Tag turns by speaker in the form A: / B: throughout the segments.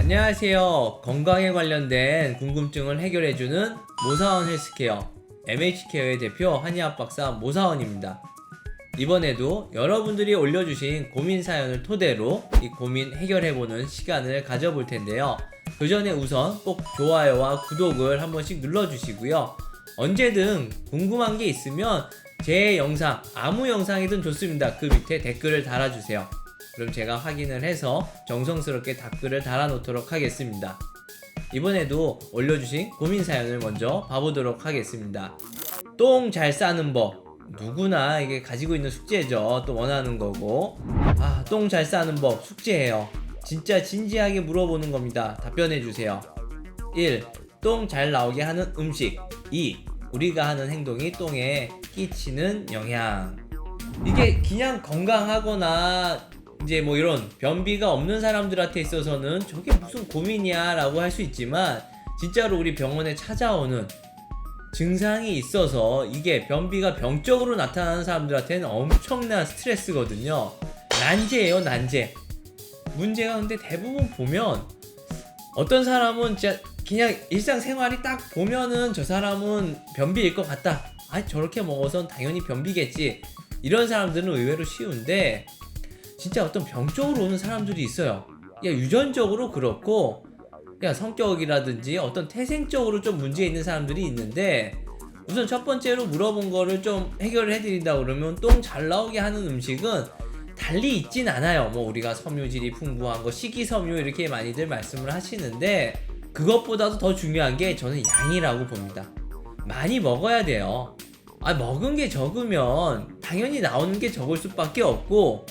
A: 안녕하세요. 건강에 관련된 궁금증을 해결해주는 모사원 헬스케어 MH케어의 대표 한의학 박사 모사원입니다. 이번에도 여러분들이 올려주신 고민 사연을 토대로 이 고민 해결해보는 시간을 가져볼 텐데요. 그 전에 우선 꼭 좋아요와 구독을 한 번씩 눌러주시고요. 언제든 궁금한 게 있으면 제 영상, 아무 영상이든 좋습니다. 그 밑에 댓글을 달아주세요. 그럼 제가 확인을 해서 정성스럽게 답글을 달아놓도록 하겠습니다. 이번에도 올려주신 고민 사연을 먼저 봐보도록 하겠습니다. 똥 잘 싸는 법. 누구나 이게 가지고 있는 숙제죠. 또 원하는 거고. 똥 잘 싸는 법 숙제예요. 진짜 진지하게 물어보는 겁니다. 답변해주세요. 1. 똥 잘 나오게 하는 음식. 2. 우리가 하는 행동이 똥에 끼치는 영향. 이게 그냥 건강하거나 이제 뭐 이런 변비가 없는 사람들한테 있어서는 저게 무슨 고민이야 라고 할 수 있지만, 진짜로 우리 병원에 찾아오는 증상이 있어서 이게 변비가 병적으로 나타나는 사람들한테는 엄청난 스트레스거든요. 난제예요, 난제. 문제가 근데 대부분 보면 어떤 사람은 진짜 그냥 일상생활이 딱 보면은 저 사람은 변비일 것 같다. 저렇게 먹어선 당연히 변비겠지. 이런 사람들은 의외로 쉬운데, 진짜 어떤 병적으로 오는 사람들이 있어요. 유전적으로 그렇고 성격이라든지 어떤 태생적으로 좀 문제 있는 사람들이 있는데, 우선 첫 번째로 물어본 거를 좀 해결을 해드린다 그러면 똥 잘 나오게 하는 음식은 달리 있진 않아요. 뭐 우리가 섬유질이 풍부한 거, 식이섬유 이렇게 많이들 말씀을 하시는데, 그것보다도 더 중요한 게 저는 양이라고 봅니다. 많이 먹어야 돼요. 먹은 게 적으면 당연히 나오는 게 적을 수밖에 없고,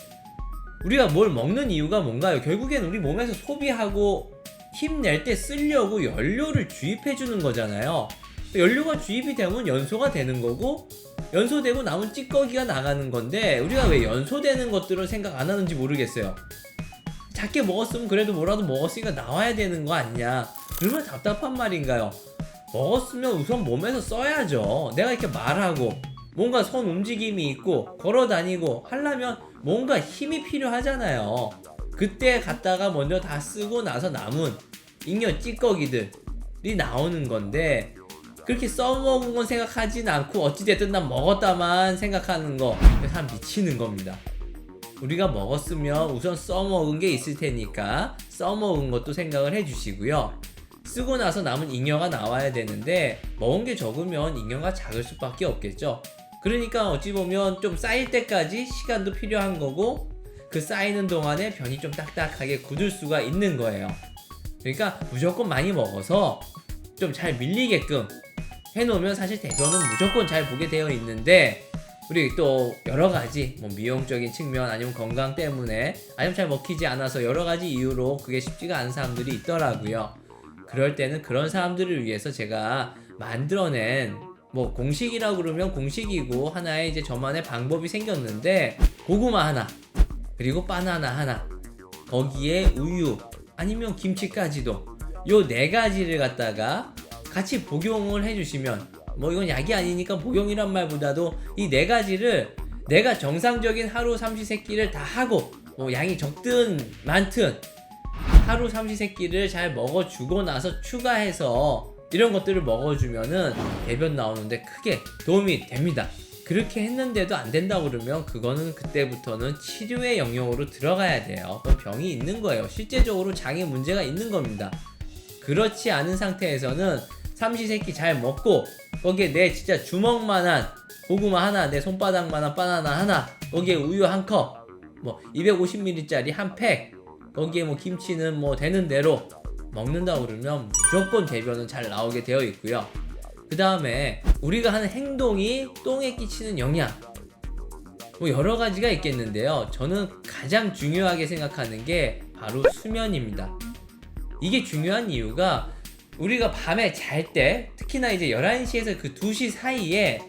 A: 우리가 뭘 먹는 이유가 뭔가요? 결국엔 우리 몸에서 소비하고 힘낼 때 쓰려고 연료를 주입해 주는 거잖아요. 연료가 주입이 되면 연소가 되는 거고, 연소되고 남은 찌꺼기가 나가는 건데, 우리가 왜 연소되는 것들을 생각 안 하는지 모르겠어요. 작게 먹었으면 그래도 뭐라도 먹었으니까 나와야 되는 거 아니냐. 얼마나 답답한 말인가요? 먹었으면 우선 몸에서 써야죠. 내가 이렇게 말하고 뭔가 손 움직임이 있고 걸어 다니고 하려면 뭔가 힘이 필요하잖아요. 그때 갔다가 먼저 다 쓰고 나서 남은 잉여 찌꺼기들이 나오는 건데, 그렇게 써먹은 건 생각하진 않고 어찌됐든 난 먹었다만 생각하는 거, 사람 미치는 겁니다. 우리가 먹었으면 우선 써먹은 게 있을 테니까 써먹은 것도 생각을 해주시고요. 쓰고 나서 남은 잉여가 나와야 되는데, 먹은 게 적으면 잉여가 작을 수밖에 없겠죠. 그러니까 어찌 보면 좀 쌓일 때까지 시간도 필요한 거고, 그 쌓이는 동안에 변이 좀 딱딱하게 굳을 수가 있는 거예요. 그러니까 무조건 많이 먹어서 좀 잘 밀리게끔 해놓으면 사실 대변은 무조건 잘 보게 되어 있는데, 우리 또 여러가지 뭐 미용적인 측면 아니면 건강 때문에 아니면 잘 먹히지 않아서 여러가지 이유로 그게 쉽지가 않은 사람들이 있더라고요. 그럴 때는 그런 사람들을 위해서 제가 만들어낸 뭐 공식이라고 그러면 공식이고, 하나의 이제 저만의 방법이 생겼는데, 고구마 하나, 그리고 바나나 하나, 거기에 우유 아니면 김치까지도 요 4가지를 갖다가 같이 복용을 해주시면, 뭐 이건 약이 아니니까 복용이란 말보다도 이 4가지를 내가 정상적인 하루 삼시세끼를 다 하고, 뭐 양이 적든 많든 하루 삼시세끼를 잘 먹어주고 나서 추가해서 이런 것들을 먹어주면은 대변 나오는데 크게 도움이 됩니다. 그렇게 했는데도 안 된다고 그러면 그거는 그때부터는 치료의 영역으로 들어가야 돼요. 그럼 병이 있는 거예요. 실제적으로 장에 문제가 있는 겁니다. 그렇지 않은 상태에서는 삼시세끼 잘 먹고, 거기에 내 진짜 주먹만한 고구마 하나, 내 손바닥만한 바나나 하나, 거기에 우유 한 컵, 뭐 250ml짜리 한 팩, 거기에 뭐 김치는 뭐 되는 대로 먹는다고 그러면 무조건 대변은 잘 나오게 되어 있고요. 그 다음에 우리가 하는 행동이 똥에 끼치는 영향, 뭐 여러 가지가 있겠는데요. 저는 가장 중요하게 생각하는 게 바로 수면입니다. 이게 중요한 이유가, 우리가 밤에 잘 때, 특히나 이제 11시에서 그 2시 사이에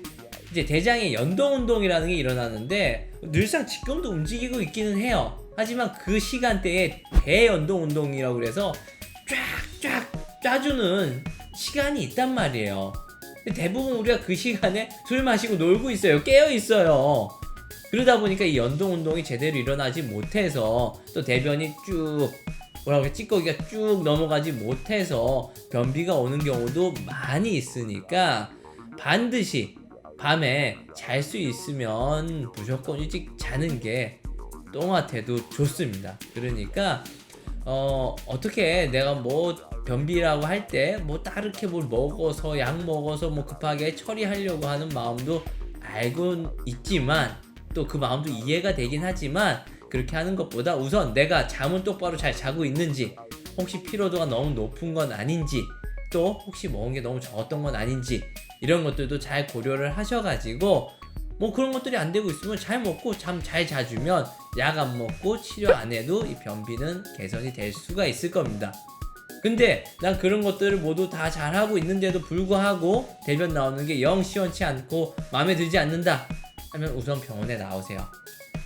A: 이제 대장의 연동운동이라는 게 일어나는데, 늘상 지금도 움직이고 있기는 해요. 하지만 그 시간대에 대연동운동이라고 그래서 쫙쫙 짜주는 시간이 있단 말이에요. 대부분 우리가 그 시간에 술 마시고 놀고 있어요. 깨어 있어요. 그러다 보니까 이 연동운동이 제대로 일어나지 못해서 또 대변이 쭉 뭐라고 찌꺼기가 쭉 넘어가지 못해서 변비가 오는 경우도 많이 있으니까 반드시 밤에 잘 수 있으면 무조건 일찍 자는 게 똥한테도 좋습니다. 그러니까 어떻게 내가 뭐 변비라고 할 때 뭐 따르게 뭘 먹어서 약 먹어서 뭐 급하게 처리하려고 하는 마음도 알고 있지만 또 그 마음도 이해가 되긴 하지만 그렇게 하는 것보다 우선 내가 잠은 똑바로 잘 자고 있는지, 혹시 피로도가 너무 높은 건 아닌지, 또 혹시 먹은 게 너무 적었던 건 아닌지, 이런 것들도 잘 고려를 하셔가지고 뭐 그런 것들이 안 되고 있으면 잘 먹고 잠 잘 자주면 약 안 먹고 치료 안 해도 이 변비는 개선이 될 수가 있을 겁니다. 근데 난 그런 것들을 모두 다 잘하고 있는데도 불구하고 대변 나오는 게 영 시원치 않고 마음에 들지 않는다 하면 우선 병원에 나오세요.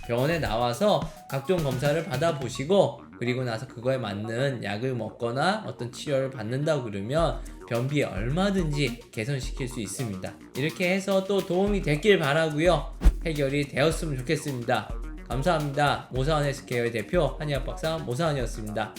A: 병원에 나와서 각종 검사를 받아보시고 그리고 나서 그거에 맞는 약을 먹거나 어떤 치료를 받는다고 그러면 변비에 얼마든지 개선시킬 수 있습니다. 이렇게 해서 또 도움이 됐길 바라고요. 해결이 되었으면 좋겠습니다. 감사합니다. 모사원 헬스케어의 대표 한의학 박사 모사원이었습니다.